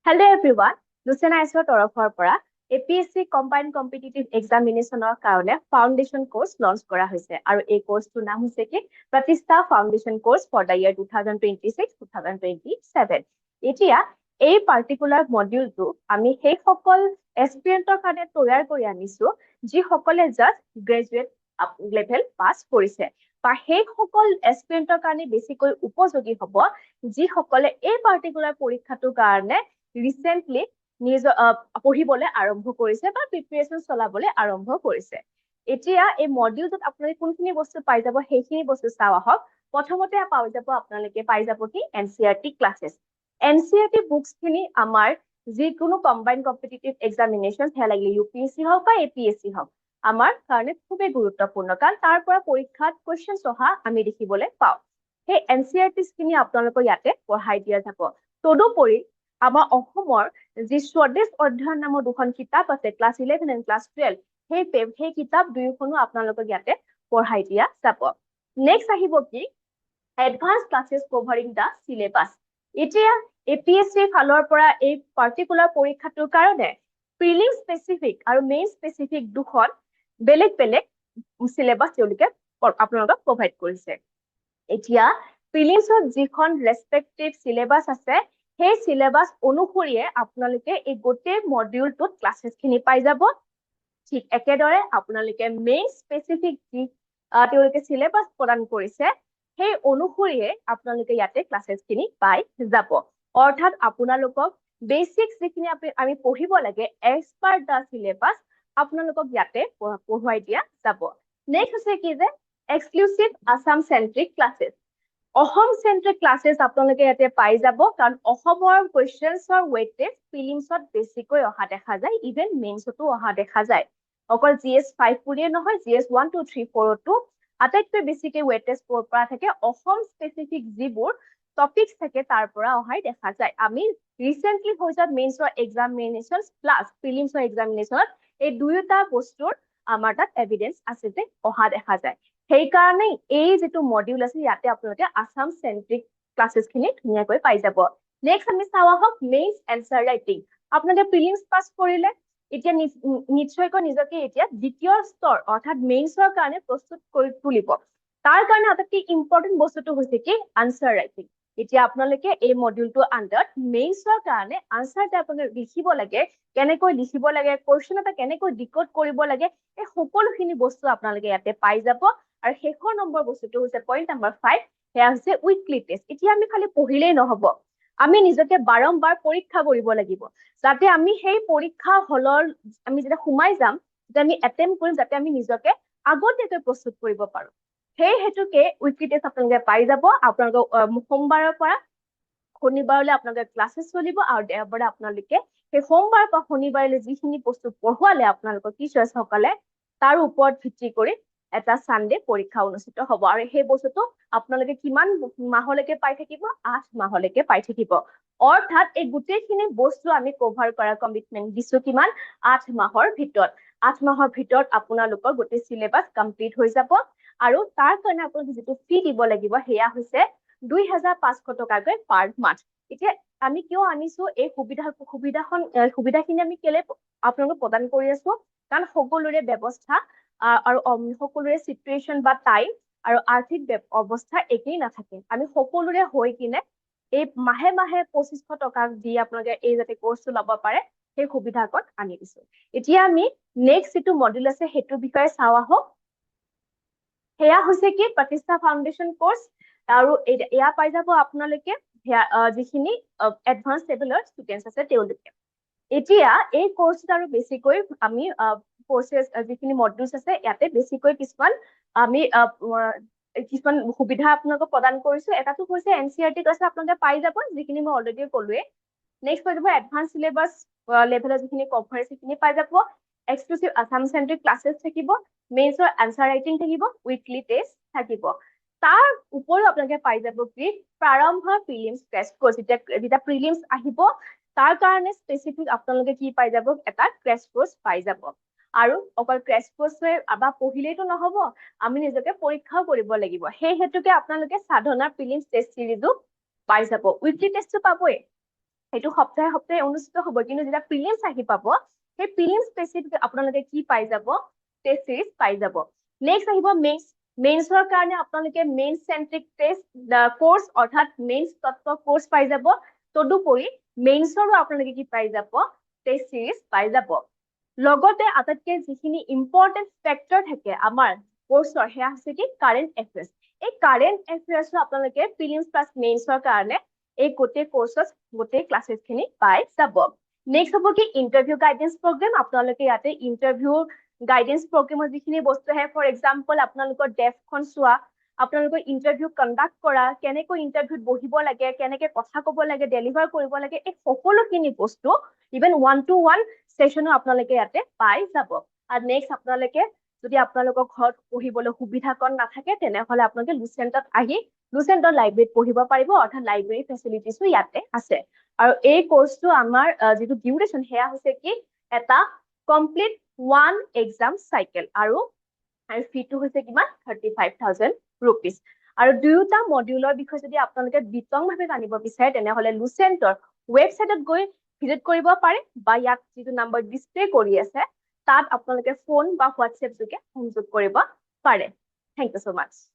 Hello everyone, Lucena is তৰফৰ পৰা APSC Combined Competitive Examinationৰ কাৰণে ফাউণ্ডেশ্যন কোৰ্স লঞ্চ কৰা হৈছে আৰু এই কোৰ্সটোৰ নাম হৈছে কি Pratishtha foundation course for the year 2026-2027 এতিয়া এই পাৰ্টিকুলাৰ মডিউলটো আমি সেই সকল এস্পিৰেন্টৰ কাৰণে তৈয়াৰ কৰি আনিছো যি সকলে জাস্ট গ্ৰেজুৱেট লেভেল পাস কৰিছে বা সেই সকল এস্পিৰেন্টৰ কাৰণে বেছিকৈ উপযোগী হ'ব যি সকলে এই পাৰ্টিকুলাৰ পৰীক্ষাটোৰ কাৰণে ৰিসেন্টলি পঢ়িবলৈ আৰম্ভ কৰিছে বা প্ৰিপাৰেচন চলাবলৈ আৰম্ভ কৰিছে এতিয়া এই মডিউলটোত আপোনালোকে কোনখিনি বস্তু পাই যাব সেইখিনি বস্তু চাও আহক প্ৰথমতে আপোনালোকে পাই যাব কি এনচিইআৰটি ক্লাसेस এনচিইআৰটি বুকস খিনি আমাৰ যিকোনো কম্বাইন্ড কম্পিটিটিভ এক্সামিনেশন হে লাগিলে ইউপিএসসি হওক বা এপিএসসি হওক আমাৰ কাৰণে খুবেই গুৰুত্বপূৰ্ণ কাৰণ তাৰ পৰা পৰীক্ষাত কোৱেশ্চন অহা আমি দেখিবলৈ পাওঁ সেই এনচিইআৰটিস খিনি আপোনালোকক ইয়াতে পঢ়াই দিয়া যাব তদুপৰি আমাৰ অসমৰ যি স্বদেশ অধ্যয়ন নামৰ দুখন কিতাপ আছে ক্লাছ 11 এণ্ড ক্লাছ 12 সেই কিতাপ দুয়োখনো আপোনালোকক ইয়াতে পঢ়াই দিয়া যাব নেক্সট আহিব কি এডভান্স ক্লাसेस কভাৰিং দা সিলেবাস এতিয়া এপিএসসি ফালৰ পৰা এই পাৰ্টিকুলাৰ পৰীক্ষাটোৰ কাৰণে প্ৰিলিম স্পেসিফিক আৰু মেইন স্পেসিফিক দুখন বেলেগ বেলেগ সিলেবাস তেওঁলোকে আপোনালোকক প্ৰভাইড কৰিছে এতিয়া প্ৰিলিমছত যিখন ৰেসপেক্টিভ সিলেবাস আছে সেই সিলেবাস অনুসৰিয়ে আপোনালোকে এই গোটেই মডিউলটোত ক্লাसेस খিনি পাই যাব ঠিক একেদৰে আপোনালোকে মেইন স্পেসিফিক যি তেওঁলোকে সিলেবাস প্ৰদান কৰিছে সেই অনুসৰিয়ে আপোনালোকে ইয়াতে ক্লাसेस খিনি পাই যাব অৰ্থাৎ আপোনালোকক বেসিক যিখিনি আমি পঢ়িব লাগে এজ পাৰ দা সিলেবাস আপোনালোকক ইয়াতে পঢ়ুৱাই দিয়া যাব নেক্সট আছে কি যে exclusive Assam centric classes Asom centric classes আপোনালোকে ইয়াতে পাই যাব কাৰণ অসমৰ কোৱেশ্চনছৰ ওয়েটেজ প্ৰিলিমছত বেছিকৈ অহা দেখা যায় ইভেন মেইনছতো অহা দেখা যায় অকল জিএস 5 পুৰিয়ে নহয় জিএস 1 2 3 4 টো আটাইতকৈ বেছিকৈ ওয়েটেজ পৰা থাকে অসম স্পেসিফিক যিবোৰ টপিকস থাকে তাৰ পৰা অহাই দেখা যায় আমি ৰিসেন্টলি হৈছে মেইনছৰ এক্সামিনেশন প্লাস প্ৰিলিমছৰ এক্সামিনেশনত এই দুয়োটা বস্তুৰ আমাৰ তাত এভিডেন্স আছে যে অহা দেখা যায় সেই কাৰণে এই যেটো মডিউল আছে ইয়াতে আপোনালোকে আসাম সেন্ট্ৰিক ক্লাसेस খিনি ধুনিয়াকৈ পাই যাব নেক্সট আমি চাও আহক মেইনছ এনসাৰ ৰাইটিং আপোনালোকে প্ৰিলিমছ পাস কৰিলে এতিয়া নিশ্চয়কৈ নিজকে এতিয়া দ্বিতীয় স্তৰ অৰ্থাৎ মেইনছৰ কাৰণে প্ৰস্তুত কৰি তুলিব তাৰ কাৰণে আটাইতকৈ ইম্পৰ্টেন্ট বস্তুটো হৈছে কি আনসাৰ ৰাইটিং এতিয়া আপোনালোকে এই মডিউলটো আন্ডাৰত মেইনছৰ কাৰণে আনসাৰ আপোনালোকে লিখিব লাগে কেনেকৈ লিখিব লাগে কোৱেশ্চন এটা কেনেকৈ ডিকোড কৰিব লাগে এই সকলোখিনি বস্তু আপোনালোকে ইয়াতে পাই যাব আৰু শেষৰ নম্বৰ বস্তুটো হৈছে পইণ্ট নম্বৰ 5 হেয়া হৈছে উইকলি টেষ্ট এতিয়া আমি খালি পঢ়িলেই নহব আমি নিজকে বাৰম্বাৰ পৰীক্ষা কৰিব লাগিব যাতে আমি সেই পৰীক্ষা হলৰ আমি যেতিয়া সোমাই যাম যে আমি এটেম্প কৰিম যাতে আমি নিজকে আগতীয়াকৈ প্ৰস্তুত কৰিব পাৰো সেই হেতুকে উইকলি টেষ্ট আপোনালোকে পাই যাব আপোনালোক সোমবাৰৰ পৰা শনিবাৰলৈ আপোনালোকে ক্লাसेस চলিব আৰু দেওবাৰে আপোনালোকে সেই সোমবাৰ পৰা শনিবাৰলৈ যিখিনি বস্তু পঢ়ুৱালে আপোনালোকৰ টিচাৰ্ছ সকলে তাৰ ওপৰত ভিত্তি কৰি এটা সানডে পৰীক্ষা অনুষ্ঠিত হ'ব আৰু সেই বস্তুটো আপোনালোকে কিমান মাহলৈকে পাই থাকিব 8 মাহলৈকে পাই থাকিব অৰ্থাৎ এই গোটেইখিনি বস্তু আমি কভাৰ কৰা কমিটমেন্ট দিছো কিমান 8 মাহৰ ভিতৰত 8 মাহৰ ভিতৰত আপোনালোকৰ গোটেই সিলেবাস কমপ্লিট হৈ যাব আৰু তাৰ কাৰণে আপোনালোকে যেটো ফি দিব লাগিব হেয়া হৈছে 2500 টকাকৈ পাৰ মান্থ এতিয়া আমি কিয় আনিছো এই সুবিধাখিনি আমি কেলে আপোনালোকক প্ৰদান কৰি আছো কাৰণ সকলোৰে ব্যৱস্থা আৰু সকলোৰে সিচুৱেশন বা টাইম আৰু আৰ্থিক অৱস্থা একেই নাথাকে আমি সকলোৰে হৈ কিনে এই মাহে মাহে 2500 টকা দি আপোনালোকে এই যাতে কোৰ্সটো ল'ব পাৰে সেই সুবিধাকত আনি দিছো এতিয়া আমি নেক্সট যেটো মডিউল আছে হেতুৰ বিষয়ে চাও আহক হেয়া হৈছে কি প্ৰতিষ্ঠা ফাউণ্ডেশ্যন কোৰ্স আৰু এয়া পাই যাব আপোনালোকে যিখিনি এডভান্স লেভেলৰ ষ্টুডেন্টস আছে তেওঁলোকে এতিয়া এই কোৰ্সটো আৰু বেছিকৈ আমি কোৰ্সেস যিখিনি মডিউলস আছে ইয়াতে বেছিকৈ কিছুমান আমি কিছুমান সুবিধা আপোনালোকক প্ৰদান কৰিছো এটাটো হৈছে এনচিইআৰটি ক্লাছ আপোনালোকে পাই যাব যিখিনি মই অলৰেডি ক'লোৱে নেক্সট হৈ যাব এডভান্স সিলেবাস লেভেলৰ যিখিনি কভাৰেজ সেইখিনি পাই যাব এক্সক্লুসিভ আসাম সেন্ট্ৰিক ক্লাसेस থাকিব মেইনছৰ আনসাৰ ৰাইটিং থাকিব উইকলি টেষ্ট থাকিব তাৰ উপৰিও আপোনালোকে পাই যাব কি প্ৰাৰম্ভ প্ৰিলিমছ টেষ্ট কোৰ্স যেতিয়া প্ৰিলিমছ আহিব তাৰ কাৰণে স্পেসিফিক আপোনালোকে কি পাই যাব এটা ক্ৰেশ কোৰ্স পাই যাব আৰু অকল ক্ৰেশ কোৰ্সে আবা পঢ়িলেইটো নহব আমি নিজকে পৰীক্ষাও কৰিব লাগিব সেই হেতুকে আপোনালোকে সাধনা প্ৰিলিমছ টেষ্ট সিৰিজো পাই যাব উইকলি টেষ্টটো পাবই সেইটো সপ্তাহে সপ্তাহে অনুষ্ঠিত হ'ব, কিন্তু যেতিয়া প্ৰিলিমছ আহি পাব, সেই প্ৰিলিমছ স্পেচিফিক আপোনালোকে কি পাই যাব, টেষ্ট চিৰিজ পাই যাব। নেক্সট আহিব মেইনছ। মেইনছৰ কাৰণে আপোনালোকে মেইনছ চেন্ট্ৰিক টেষ্ট কোৰ্চ অৰ্থাৎ মেইনছ তত্ত্ব কোৰ্চ পাই যাব। তদুপৰি মেইনছৰো আপোনালোকে কি পাই যাব, টেষ্ট চিৰিজ পাই যাব। লগতে আটাইতকৈ যিখিনি ইম্পৰ্টেণ্ট ফেক্টৰ থাকে আমাৰ কোৰ্চৰ, সেয়া হৈছে কি কাৰেণ্ট এফেয়াৰ্ছ। এই কাৰেণ্ট এফেয়াৰ্ছো আপোনালোকে প্ৰিলিমছ প্লাছ মেইনছৰ কাৰণে এই গোটেই কোৰ্চত গোটেই ক্লাছেছ খিনি পাই যাব। নেক্সট হ'ব কি ইণ্টাৰভিউ গাইডেন্স প্ৰগ্ৰেম। আপোনালোকে ইয়াতে ইণ্টাৰভিউ গাইডেন্স প্ৰগ্ৰেমৰ যিখিনি বস্তু আহে, ফৰ এক্সাম্পল আপোনালোকৰ ডেস্কখন চোৱা, আপোনালোকৰ ইণ্টাৰভিউ কণ্ডাক্ট কৰা, কেনেকৈ ইণ্টাৰভিউত বহিব লাগে, কেনেকে কথা ক'ব লাগে, ডেলিভাৰ কৰিব লাগে, এই সকলোখিনি বস্তু ইভেন 1-to-1 সেশনো আপোনালোকে ইয়াতে পাই যাব। আৰু নেক্সট আপোনালোকে যদি আপোনালোকৰ ঘৰত পঢ়িবলৈ সুবিধা কম নাথাকে, তেনেহলে আপোনালোকে লুচেণ্টত আহি লুচেণ্টৰ লাইব্ৰেৰীত পঢ়িব পাৰিব, অৰ্থাৎ লাইব্ৰেৰী ফেচিলিটিছো ইয়াতে আছে। আৰু এই কোৰ্চটো আমাৰ যিটো ডিউৰেশ্যন, সেয়া হৈছে কি এটা কমপ্লিট 1 এক্সাম চাইকেল, আৰু ফিটো হৈছে কিমান 35,000 ৰুপিজ। আৰু দুয়োটা মডিউলৰ বিষয়ে যদি আপোনালোকে বিতংভাৱে জানিব বিচাৰে, তেনেহলে লুচেণ্টৰ ৱেবছাইটত গৈ ভিজিট কৰিব পাৰে, বা ইয়াত যিটো নাম্বাৰ ডিছপ্লে কৰি আছে তাত আপোনালোকে ফোন বা হোৱাটছএপ যোগে সংযোগ কৰিব পাৰে। Thank you so much.